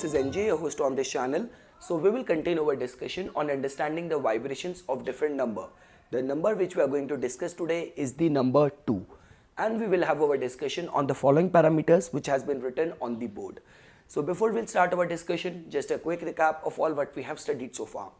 this is NJ, your host on this channel. So we will continue our discussion on understanding the vibrations of different number. The number which we are going to discuss today is the number 2. And we will have our discussion on the following parameters which has been written on the board. So before we'll start our discussion, just a quick recap of all what we have studied so far.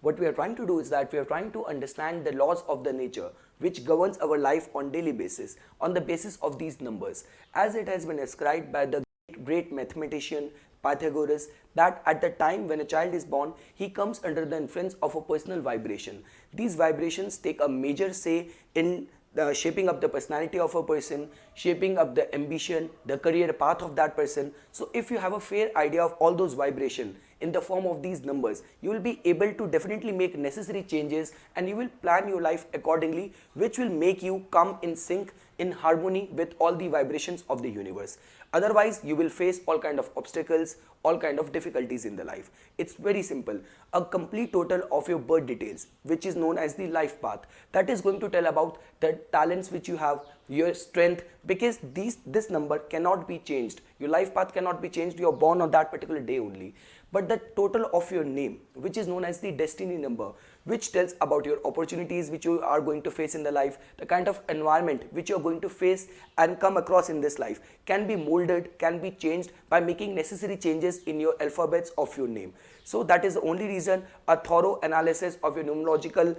What we are trying to do is that we are trying to understand the laws of the nature which governs our life on daily basis on the basis of these numbers, as it has been described by the great mathematician Pythagoras, that at the time when a child is born, he comes under the influence of a personal vibration. These vibrations take a major say in shaping up the personality of a person, shaping up the ambition, the career path of that person. So if you have a fair idea of all those vibrations in the form of these numbers, you will be able to definitely make necessary changes and you will plan your life accordingly, which will make you come in sync, in harmony with all the vibrations of the universe. Otherwise, you will face all kind of obstacles, all kind of difficulties in the life. It's very simple. A complete total of your birth details, which is known as the life path, that is going to tell about the talents which you have, your strength, because this number cannot be changed. Your life path cannot be changed. You are born on that particular day only. But the total of your name, which is known as the destiny number, which tells about your opportunities which you are going to face in the life, the kind of environment which you are going to face and come across in this life, can be molded, can be changed by making necessary changes in your alphabets of your name. So that is the only reason a thorough analysis of your numerological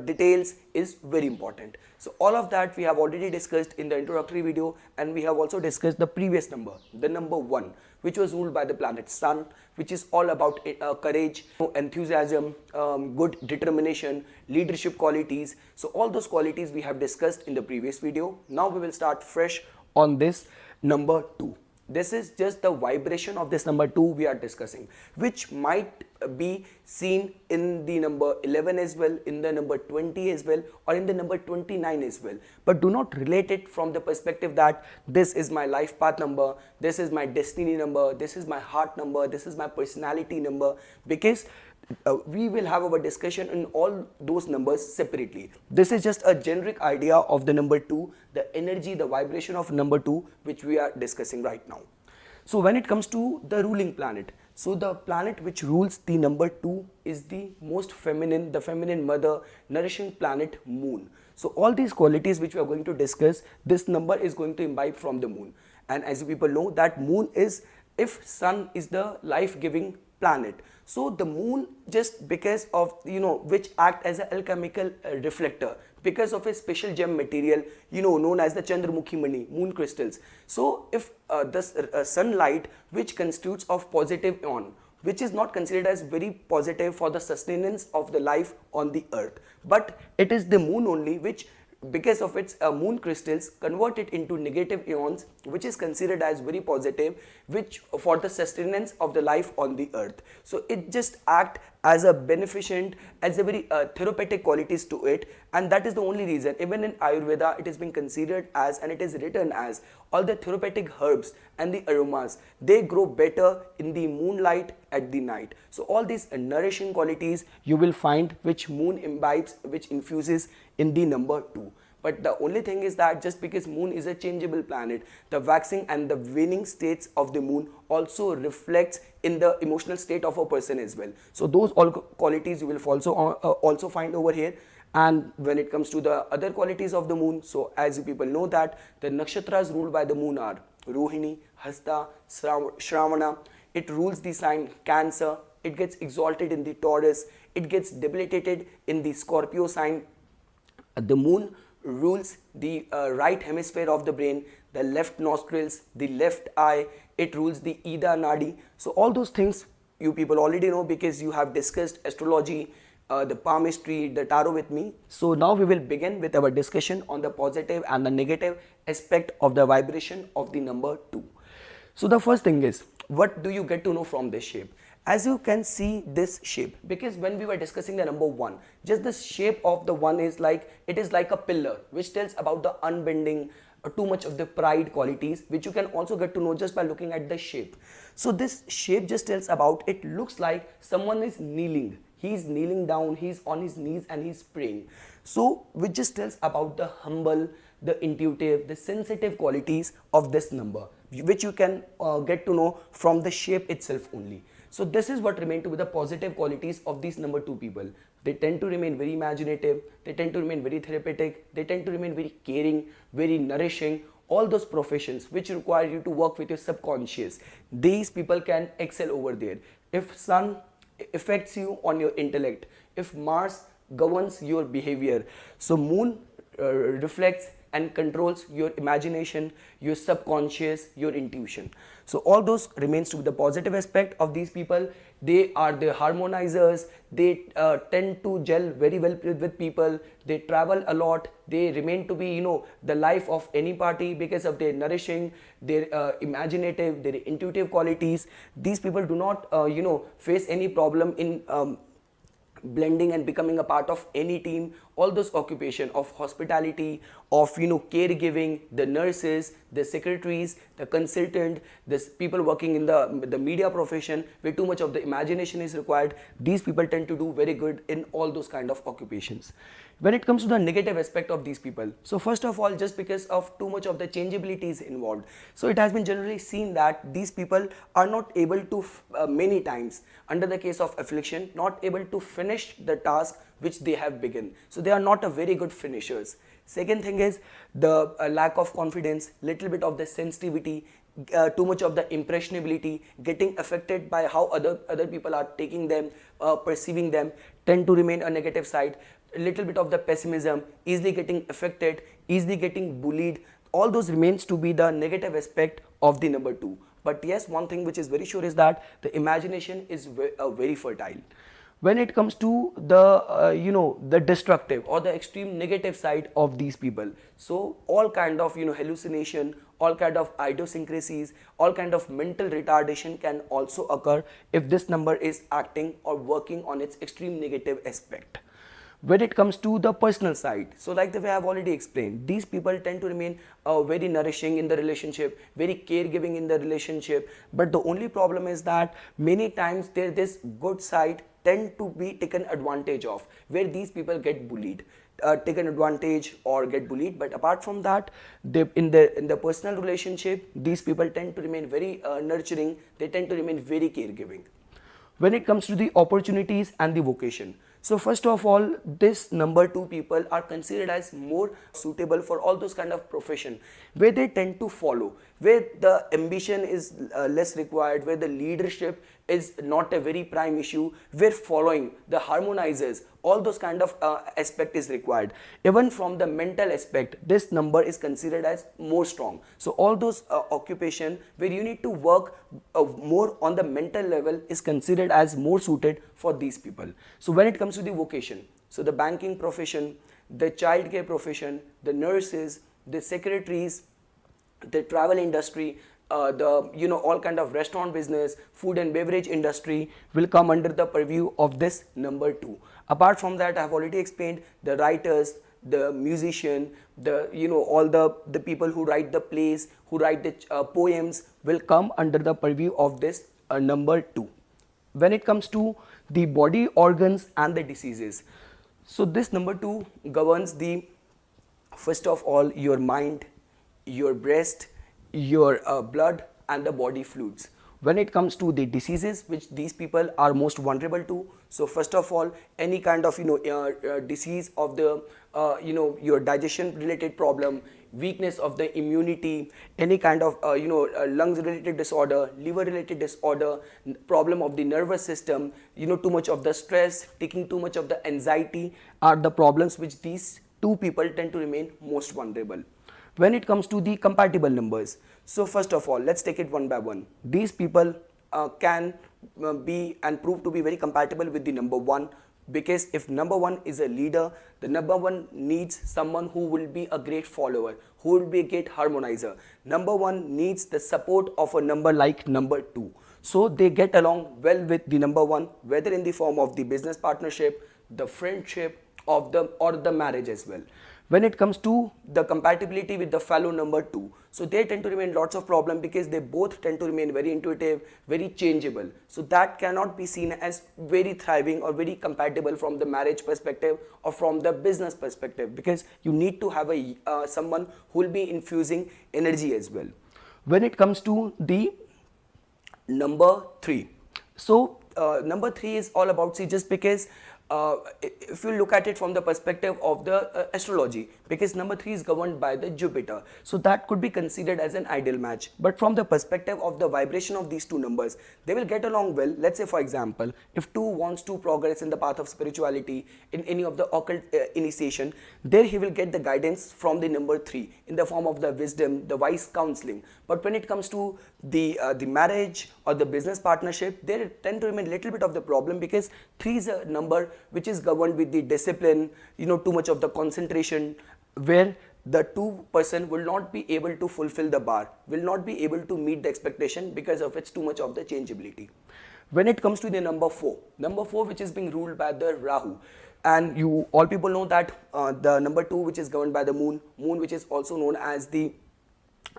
details is very important. So all of that we have already discussed in the introductory video, and we have also discussed the previous number, the number 1, which was ruled by the planet Sun, which is all about courage, enthusiasm, good determination, leadership qualities. So all those qualities we have discussed in the previous video. Now we will start fresh on this number 2. This is just the vibration of this number 2 we are discussing, which might be seen in the number 11 as well, in the number 20 as well, or in the number 29 as well. But do not relate it from the perspective that this is my life path number, this is my destiny number, this is my heart number, this is my personality number, because we will have our discussion in all those numbers separately. This is just a generic idea of the number 2, the energy, the vibration of number 2, which we are discussing right now. So when it comes to the ruling planet, so the planet which rules the number 2 is the most feminine, the feminine mother, nourishing planet, Moon. So all these qualities which we are going to discuss, this number is going to imbibe from the Moon. And as you people know that Moon is, if Sun is the life-giving planet, so the Moon, just because of which act as an alchemical reflector, because of a special gem material known as the Chandramukhi Mani, moon crystals. So if the sunlight, which constitutes of positive ion, which is not considered as very positive for the sustenance of the life on the earth, but it is the Moon only which, because of its moon crystals, convert it into negative ions, which is considered as very positive, which for the sustenance of the life on the earth. So it just act as a beneficent, as a very therapeutic qualities to it, and that is the only reason even in Ayurveda it has been considered as, and it is written as, all the therapeutic herbs and the aromas, they grow better in the moonlight at the night. So all these nourishing qualities you will find which Moon imbibes, which infuses in the number 2. But the only thing is that just because Moon is a changeable planet, the waxing and the waning states of the Moon also reflects in the emotional state of a person as well. So those all qualities you will also find over here. And when it comes to the other qualities of the Moon, so as you people know that the nakshatras ruled by the Moon are Rohini, Hasta, Shravana. It rules the sign Cancer. It gets exalted in the Taurus. It gets debilitated in the Scorpio sign. The Moon rules the right hemisphere of the brain, the left nostrils, the left eye. It rules the Ida Nadi. So all those things you people already know because you have discussed astrology, the palmistry, the tarot with me. So now we will begin with our discussion on the positive and the negative aspect of the vibration of the number 2. So the first thing is, what do you get to know from this shape? As you can see this shape, because when we were discussing the number 1, just the shape of the 1 is like, it is like a pillar which tells about the unbending, too much of the pride qualities, which you can also get to know just by looking at the shape. So this shape just tells about, it looks like someone is kneeling. He's kneeling down, he's on his knees and he's praying. So which just tells about the humble, the intuitive, the sensitive qualities of this number. which you can get to know from the shape itself only. So this is what remain to be the positive qualities of these number 2 people. They tend to remain very imaginative, they tend to remain very therapeutic, they tend to remain very caring, very nourishing, all those professions which require you to work with your subconscious. These people can excel over there. If sun affects you on your intellect, if Mars governs your behavior, so moon reflects and controls your imagination, your subconscious, your intuition. So all those remains to be the positive aspect of these people. They are the harmonizers, they tend to gel very well with people, they travel a lot, they remain to be the life of any party because of their nourishing, their imaginative, their intuitive qualities. These people do not face any problem in blending and becoming a part of any team. All those occupation of hospitality, of caregiving, the nurses, the secretaries, the consultant, the people working in the media profession where too much of the imagination is required, these people tend to do very good in all those kind of occupations. When it comes to the negative aspect of these people, so first of all, just because of too much of the changeability is involved, so it has been generally seen that these people are not able to many times under the case of affliction, not able to finish the task which they have begun. So they are not a very good finishers. Second thing is the lack of confidence, little bit of the sensitivity, too much of the impressionability, getting affected by how other people are taking them, perceiving them, tend to remain a negative side. A little bit of the pessimism, easily getting affected, easily getting bullied, all those remains to be the negative aspect of the number 2. But yes, one thing which is very sure is that the imagination is very fertile. When it comes to the the destructive or the extreme negative side of these people, so all kind of hallucination, all kind of idiosyncrasies, all kind of mental retardation can also occur if this number is acting or working on its extreme negative aspect. When it comes to the personal side, so like the way I have already explained, these people tend to remain very nourishing in the relationship, very caregiving in the relationship, but the only problem is that many times this good side tend to be taken advantage of, where these people get bullied, taken advantage or get bullied. But apart from that, in the personal relationship, these people tend to remain very nurturing, they tend to remain very caregiving. When it comes to the opportunities and the vocation, so first of all, this number 2 people are considered as more suitable for all those kind of profession where they tend to follow, where the ambition is less required, where the leadership is not a very prime issue, where following the harmonizers, all those kind of aspect is required. Even from the mental aspect, this number is considered as more strong. So all those occupation where you need to work more on the mental level is considered as more suited for these people. So when it comes to the vocation, so the banking profession, the childcare profession, the nurses, the secretaries, the travel industry, all kind of restaurant business, food and beverage industry will come under the purview of this number 2. Apart from that, I have already explained the writers, the musician, all the people who write the plays, who write the poems will come under the purview of this number 2. When it comes to the body organs and the diseases, so this number 2 governs the, first of all, your mind, your breast, your blood and the body fluids. When it comes to the diseases which these people are most vulnerable to, so first of all, any kind of disease of the your digestion related problem, weakness of the immunity, any kind of lungs related disorder, liver related disorder, problem of the nervous system, too much of the stress, taking too much of the anxiety are the problems which these 2 people tend to remain most vulnerable. When it comes to the compatible numbers, so first of all, let's take it one by one. These people can be and prove to be very compatible with the number 1, because if number 1 is a leader, the number 1 needs someone who will be a great follower, who will be a great harmonizer. Number 1 needs the support of a number like number 2. So they get along well with the number 1, whether in the form of the business partnership, the friendship or the marriage as well. When it comes to the compatibility with the fellow number 2, so they tend to remain lots of problem because they both tend to remain very intuitive, very changeable. So that cannot be seen as very thriving or very compatible from the marriage perspective or from the business perspective, because you need to have a someone who will be infusing energy as well. When it comes to the number 3, so number 3 is all about, see, just because if you look at it from the perspective of the astrology, because number 3 is governed by the Jupiter, so that could be considered as an ideal match. But from the perspective of the vibration of these two numbers, they will get along well. Let's say, for example, if 2 wants to progress in the path of spirituality, in any of the occult initiation, there he will get the guidance from the number 3 in the form of the wisdom, the wise counseling. But when it comes to the marriage or the business partnership, there tend to remain little bit of the problem, because 3 is a number which is governed with the discipline, too much of the concentration, where the person will not be able to fulfill the bar, will not be able to meet the expectation because of its too much of the changeability. When it comes to the number 4, which is being ruled by the Rahu, and you all people know that the number 2, which is governed by the moon, which is also known as the,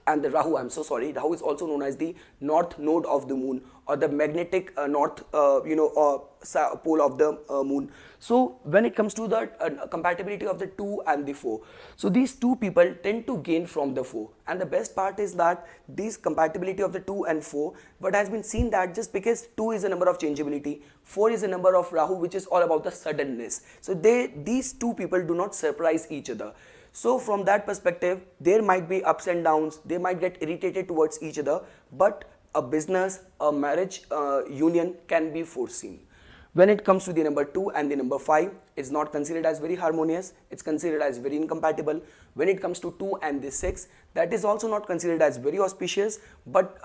and the Rahu, I'm so sorry, Rahu is also known as the north node of the moon, or the magnetic north pole of the moon. So when it comes to the compatibility of the 2 and the 4, so these two people tend to gain from the 4, and the best part is that this compatibility of the 2 and 4, but has been seen that just because 2 is a number of changeability, 4 is a number of Rahu, which is all about the suddenness, so these two people do not surprise each other. So from that perspective, there might be ups and downs, they might get irritated towards each other, but a business, a marriage union can be foreseen. When it comes to the number 2 and the number 5, it's not considered as very harmonious, it's considered as very incompatible. When it comes to 2 and the 6, that is also not considered as very auspicious, but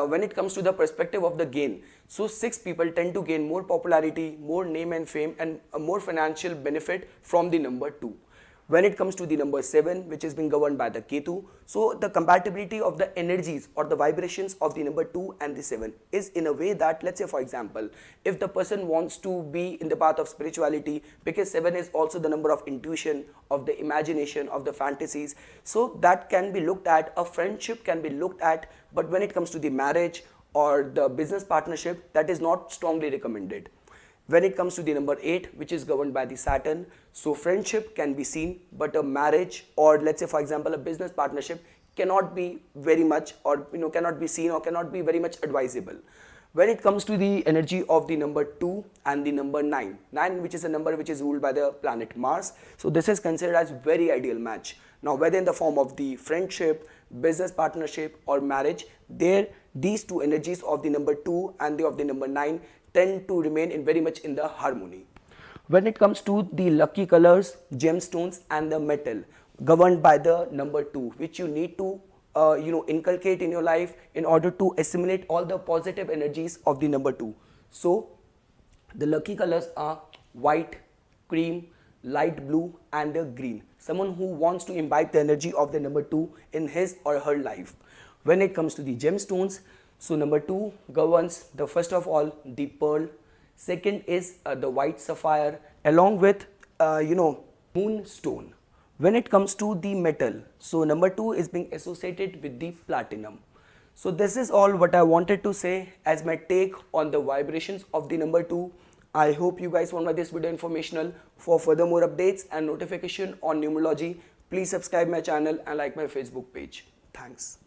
when it comes to the perspective of the gain, so 6 people tend to gain more popularity, more name and fame, and a more financial benefit from the number 2. When it comes to the number 7, which is being governed by the Ketu, so the compatibility of the energies or the vibrations of the number 2 and the 7 is in a way that, let's say for example, if the person wants to be in the path of spirituality, because 7 is also the number of intuition, of the imagination, of the fantasies, so that can be looked at, a friendship can be looked at, but when it comes to the marriage or the business partnership, that is not strongly recommended. When it comes to the number 8, which is governed by the Saturn, so friendship can be seen, but a marriage, or let's say for example a business partnership, cannot be very much, or cannot be seen, or cannot be very much advisable. When it comes to the energy of the number 2 and the number 9, which is a number which is ruled by the planet Mars, so this is considered as very ideal match. Now whether in the form of the friendship, business partnership or marriage, these two energies of the number 2 and of the number 9 tend to remain in very much in the harmony. When it comes to the lucky colors, gemstones and the metal governed by the number 2, which you need to inculcate in your life in order to assimilate all the positive energies of the number 2. So the lucky colors are white, cream, light blue and the green. Someone who wants to imbibe the energy of the number 2 in his or her life. When it comes to the gemstones, so number 2 governs the first of all the pearl, second is the white sapphire along with moonstone. When it comes to the metal, so number 2 is being associated with the platinum. So this is all what I wanted to say as my take on the vibrations of the number 2. I hope you guys found this video informational. For further more updates and notification on numerology, please subscribe my channel and like my Facebook page. Thanks.